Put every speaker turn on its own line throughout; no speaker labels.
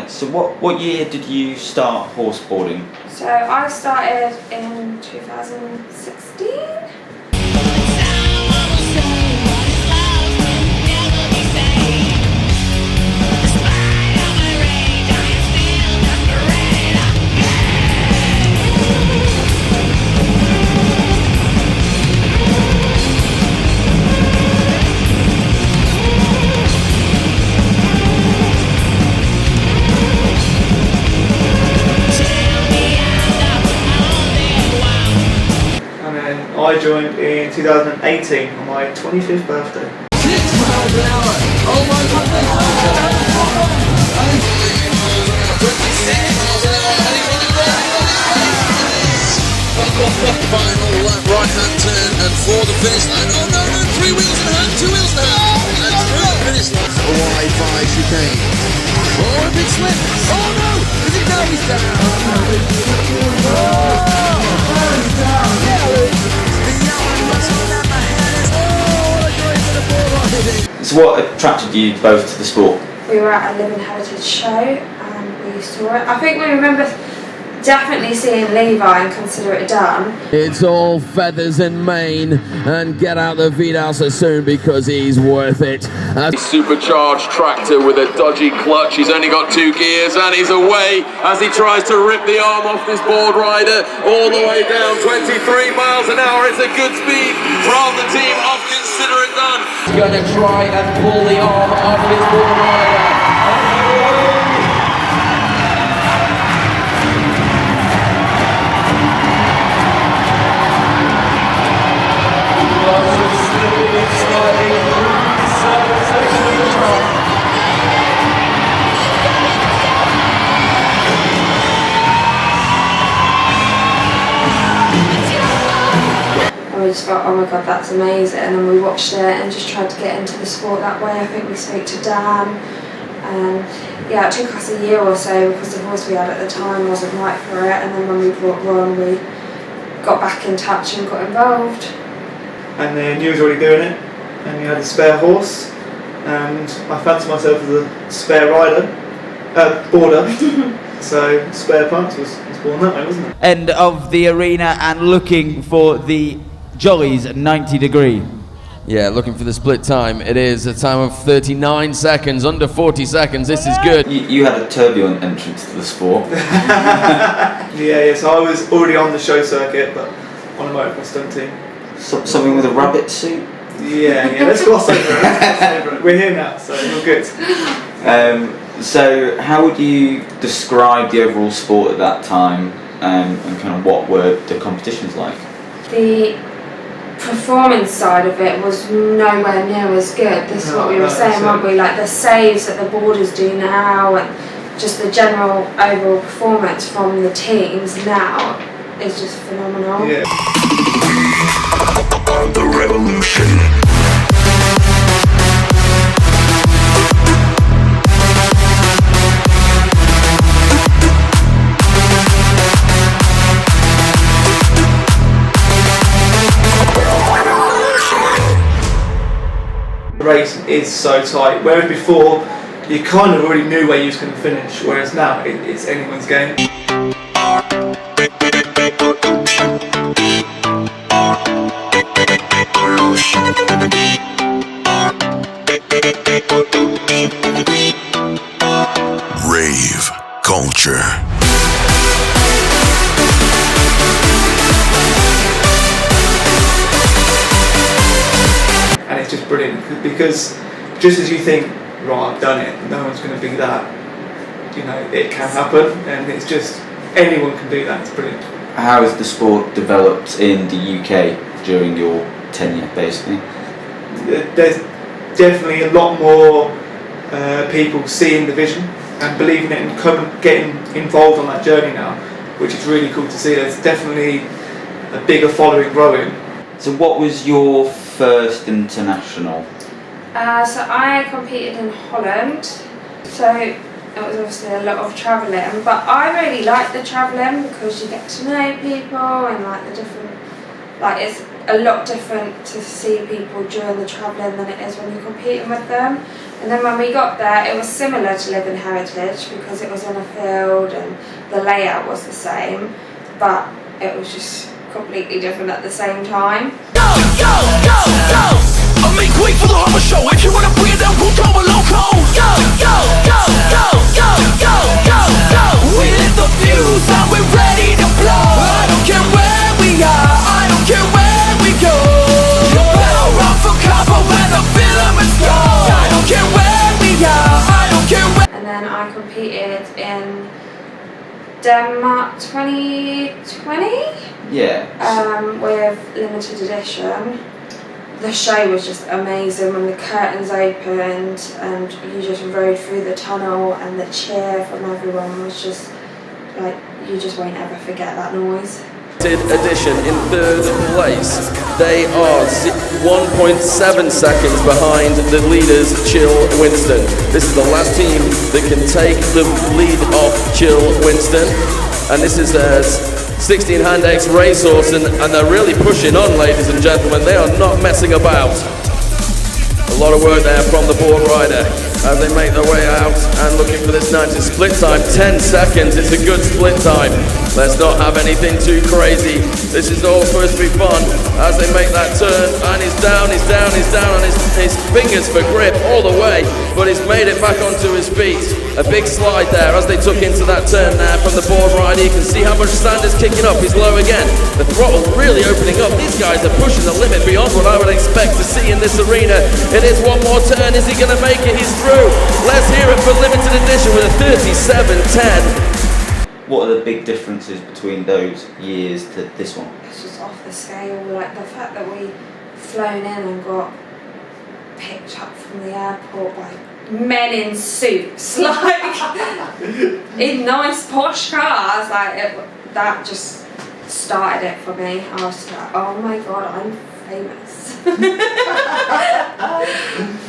So what year did you start horseboarding?
So I started in 2016.
I joined in 2018 on my 25th birthday.
6 miles an hour! Oh my goodness! Final right hand turn and for the finish line. Oh no, 3 wheels in hand, 2 wheels in hand, and through the finish line. A wide 5 chicane. Oh, a big slip. Oh no! Is it now? He's down.
So what attracted you both to the sport?
We were at a living heritage show and we saw it. I think we remember definitely seeing Levi and Consider It Done.
It's all feathers and mane, and get out the V-Houser soon because he's worth it. A supercharged tractor with a dodgy clutch. He's only got 2 gears and he's away as he tries to rip the arm off this board rider all the way down 23 miles an hour. It's a good speed from the team of Consider It Done. He's going to try and pull the arm off this board rider.
And we just thought, oh my god, that's amazing, and we watched it and just tried to get into the sport that way. I think we spoke to Dan, and yeah, it took us a year or so because the horse we had at the time wasn't right for it, and then when we brought Ron, we got back in touch and got involved.
And then you was already doing it, and you had a spare horse, and I fancied myself as a spare boarder, so spare parts was born that way, wasn't it?
End of the arena and looking for the Jolly's 90 degree.
Yeah, looking for the split time. It is a time of 39 seconds, under 40 seconds. This is good.
You had a turbulent entrance to the sport.
Yeah, so I was already on the show circuit, but on a motocross stunt team.
Something with a rabbit suit?
Yeah, let's gloss over it. We're here now, so we're good.
So how would you describe the overall sport at that time, and kind of what were the competitions like?
The performance side of it was nowhere near as good. This is what we were saying, weren't we? Like the saves that the boarders do now, and just the general overall performance from the teams now is just phenomenal.
Yeah.
The revolution.
The race is so tight, whereas before you kind of already knew where you was going to finish, whereas now it's anyone's game.
Rave culture.
it's just brilliant, because just as you think, right, I've done it, no one's going to be that, you know, it can happen, and it's just, anyone can do that. It's brilliant.
How has the sport developed in the UK during your tenure, basically?
There's definitely a lot more people seeing the vision and believing it and getting involved on that journey now, which is really cool to see. There's definitely a bigger following growing.
So what was your first international?
So I competed in Holland, so it was obviously a lot of travelling, but I really like the travelling because you get to know people and like the different, like it's a lot different to see people during the travelling than it is when you're competing with them. And then when we got there, it was similar to Living Heritage because it was in a field and the layout was the same, but it was just completely different at the same time.
Go, go, go, go! I make way for the Hummer show. If you wanna bring it down, we'll go loco. Go, go, go, go, go, go, go, go! We lit the fuse and we're ready to blow. I don't care where we are, I don't care where we go. You better run for cover when the filaments go. I don't care where we are, I don't care where.
And then I competed in Denmark 2020.
Yeah.
With limited edition. The show was just amazing when the curtains opened and you just rode through the tunnel and the cheer from everyone was just like, you just won't ever forget that noise.
Edition in third place. They are 1.7 seconds behind the leaders, Chill Winston. This is the last team that can take the lead off Chill Winston, and this is 16 Hand X Racehorse, and they're really pushing on, ladies and gentlemen. They are not messing about. A lot of work there from the board rider as they make their way out and looking for this 90 split time. 10 seconds, it's a good split time. Let's not have anything too crazy. This is all supposed to be fun as they make that turn, and he's down on his fingers for grip all the way, but he's made it back onto his feet. A big slide there as they took into that turn there from the board rider. You can see how much sand is kicking up. He's low again. The throttle really opening up. These guys are pushing the limit beyond what I would expect to see in this arena. It is one more turn. Is he going to make it? He's through. Let's hear it for limited edition with a 37.10.
What are the big differences between those years to this one?
It's just off the scale, like the fact that we flown in and got picked up from the airport by men in suits, like in nice posh cars, like that just started it for me. I was like, oh my god, I'm famous.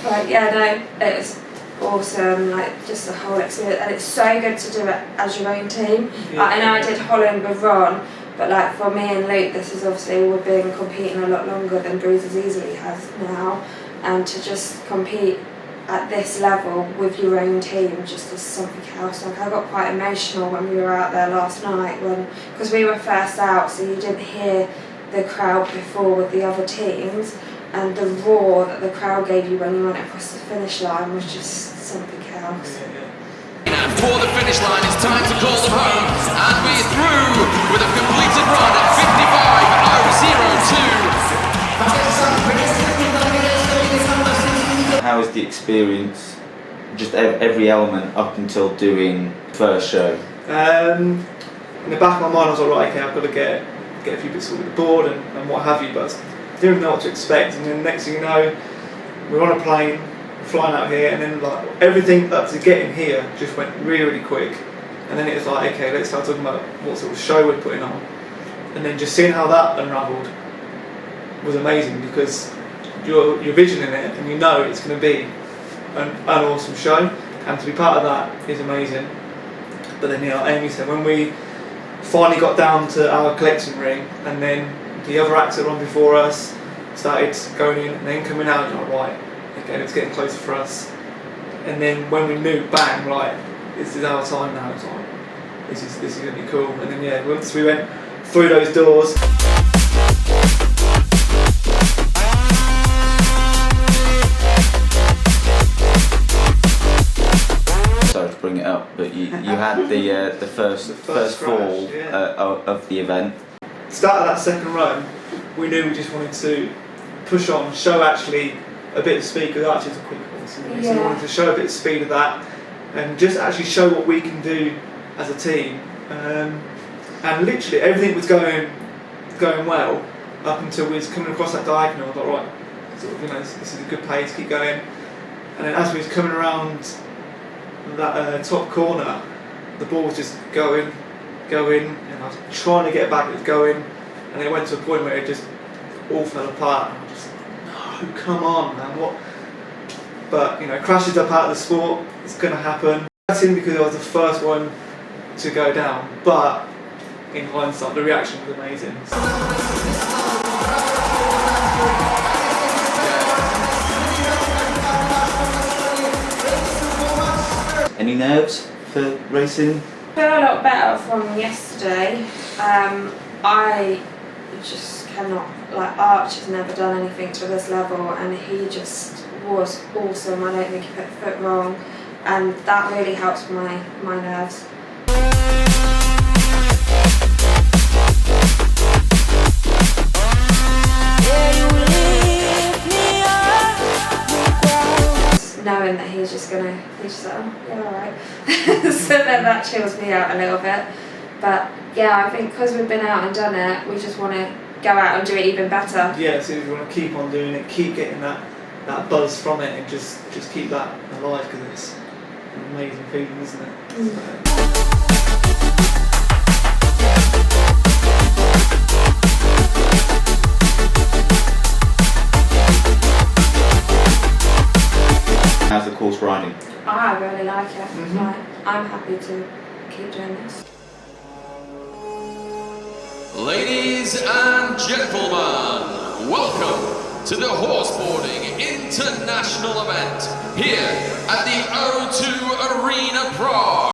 But yeah, no, it's awesome, like just the whole experience, and it's so good to do it as your own team.
Yeah.
I know I did Holland with Ron, but like for me and Luke, this is obviously, we've been competing a lot longer than Bruises Easily has now, and to just compete at this level with your own team just is something else. Like I got quite emotional when we were out there last night, because we were first out, so you didn't hear the crowd before with the other teams, and the roar that the crowd gave you when you went across the finish line was just something else.
For the finish line, it's time to call them home, and we're through with a completed run at 55.002.
How was the experience, just every element up until doing first show?
In the back of my mind I was like, right, okay, I've got to get a few bits sorted with the board and what have you, but I didn't know what to expect. And then next thing you know, we're on a plane, flying out here, and then like everything up to getting here just went really, really quick. And then it was like, okay, let's start talking about what sort of show we're putting on. And then just seeing how that unravelled was amazing, because you're visioning it and you know it's going to be an awesome show, and to be part of that is amazing. But then, you know, like Amy said, when we finally got down to our collecting ring, and then the other acts that were on before us started going in and then coming out, you're like, right, okay, it's getting closer for us. And then when we knew, bang, right, this is our time now. It's like, this is going to be cool. And then yeah, once we went through those doors.
Sorry to bring it up, but you had the first
crash,
fall
yeah.
of the event.
Start of that second run, we knew we just wanted to push on, show actually a bit of speed, because Archie's a quick horse, isn't he? So we
Yeah.
wanted to show a bit of speed of that, and just actually show what we can do as a team. And literally everything was going well up until we was coming across that diagonal. I thought, right, sort of, you know, this is a good pace, keep going. And then as we was coming around that top corner, the ball was just going, and I was trying to get it back, it was going, and it went to a point where it just all fell apart. And I was just, no, come on, man, what? But, you know, crashes are part of the sport, it's going to happen. That's in because I was the first one to go down, but in hindsight, the reaction was amazing.
Any nerves for racing?
I feel a lot better from yesterday. I just cannot, like, Arch has never done anything to this level, and he just was awesome. I don't think he put a foot wrong, and that really helps my nerves. Knowing that he's just like, oh, yeah, alright. So then that chills me out a little bit. But yeah, I think because we've been out and done it, we just want to go out and do it even better.
Yeah, so we want to keep on doing it, keep getting that buzz from it, and just keep that alive, because it's an amazing feeling, isn't it?
How's the course riding?
I really like it. Like, I'm happy to keep doing this.
Ladies and gentlemen, welcome to the Horseboarding International event here at the O2 Arena Prague.